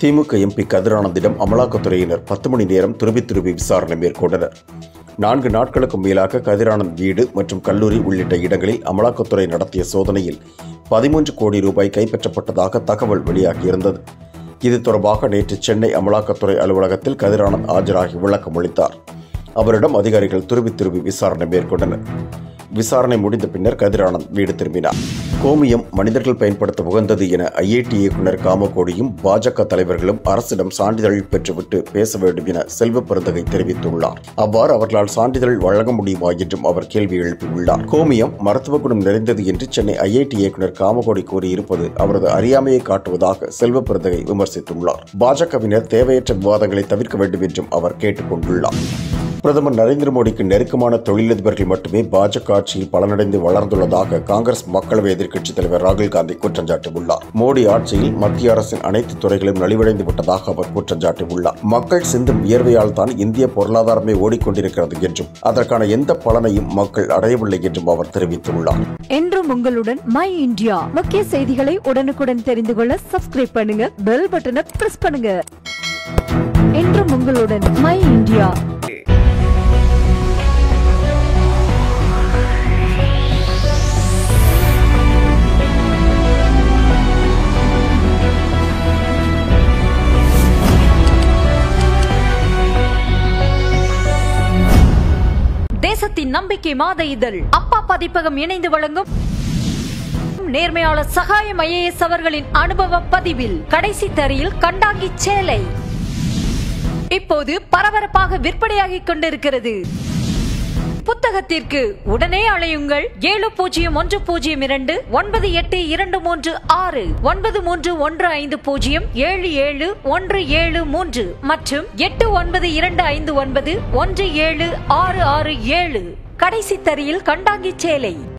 திமுக MP கதிரானந்திடம் அமலாக்கத்துறையினர் 10 மணி நேரம் துருவி விசாரணை மேற்கொண்டனர். 4 நாட்களுக்கும் மேலாக கதிரானந்த் வீடு மற்றும் கல்லூரி உள்ளிட்ட இடங்களில் அமலாக்கத்துறை நடத்திய சோதனையில் 13 கோடி ரூபாய் கைப்பற்றப்பட்டதாக தகவல் வெளியாகியிருந்தது. இது தொடர்பாக நேற்று சென்னை அமலாக்கத்துறை அலுவலகத்தில் கதிரானந்த் ஆஜராகி விளக்கம் அளித்தார். அவரிடம் அதிகாரிகள் துருவி விசாரணை மேற்கொண்டனர். விசாரணை முடிந்த பின்னர் கதிரானந்த் வீடு திரும்பினார். கோமியம் மனிதர்கள் பயன்படுத்த உகந்தது என ஐஐடி இயக்குநர் காமகோடியும் பாஜக தலைவர்களும் அரசிடம் சான்றிதழ் பெற்றுவிட்டு பேச வேண்டும் என செல்வ பெருந்தகை தெரிவித்துள்ளார். அவ்வாறு அவர்களால் சான்றிதழ் வழங்க முடியுமா என்றும் அவர் கேள்வி எழுப்பியுள்ளார். கோமியம் மருத்துவ குணம் நிறைந்தது என்று சென்னை ஐஐடி இயக்குநர் காமகோடி கூறியிருப்பது அவரது அறியாமையை காட்டுவதாக செல்வ பெருந்தகை விமர்சித்துள்ளார். பாஜகவினர் தேவையற்ற விவாதங்களை தவிர்க்க வேண்டும் என்றும் அவர் கேட்டுக் கொண்டுள்ளார். பிரதமர் நரேந்திர மோடிக்கு நெருக்கமான தொழிலதிபர்கள் மட்டுமே பாஜக ஆட்சியில் பலனடைந்து வளர்ந்துள்ளதாக காங்கிரஸ் மக்களவை எதிர்க்கட்சித் தலைவர் ராகுல் காந்தி குற்றம் சாட்டியுள்ளார். மோடி ஆட்சியில் மத்திய அரசின் அனைத்து துறைகளும் நலிவடைந்து விட்டதாக அவர் குற்றம் சாட்டியுள்ளார். மக்கள் சிந்தும் வியர்வையால் தான் இந்திய பொருளாதாரமே ஓடிக்கொண்டிருக்கிறது என்றும் அதற்கான எந்த பலனையும் மக்கள் அடையவில்லை என்றும் அவர் தெரிவித்துள்ளார். என்றும் உங்களுடன் மை இந்தியா முக்கிய செய்திகளை உடனுக்குடன் தெரிந்து கொள்ள சப்ஸ்கிரைப் பண்ணுங்க, பெல் பட்டனை பிரஸ் பண்ணுங்க. என்றும் உங்களுடன் மை இந்தியா. தேசத்தின் நம்பிக்கை மாத இதழ் அப்பா பதிப்பகம் இணைந்து வழங்கும் நேர்மையாளர் சகாயம் ஐஏஎஸ் அவர்களின் அனுபவ பதிவில் கடைசி தரியில் கண்டாங்கி சேலை இப்போது பரபரப்பாக விற்பனையாகிக் கொண்டிருக்கிறது. புத்தகத்திற்கு உடனே அழையுங்கள் 701002 9823 9315077173 மற்றும் 8925917667. கடைசி தரியில் கண்டாங்கி சேலை.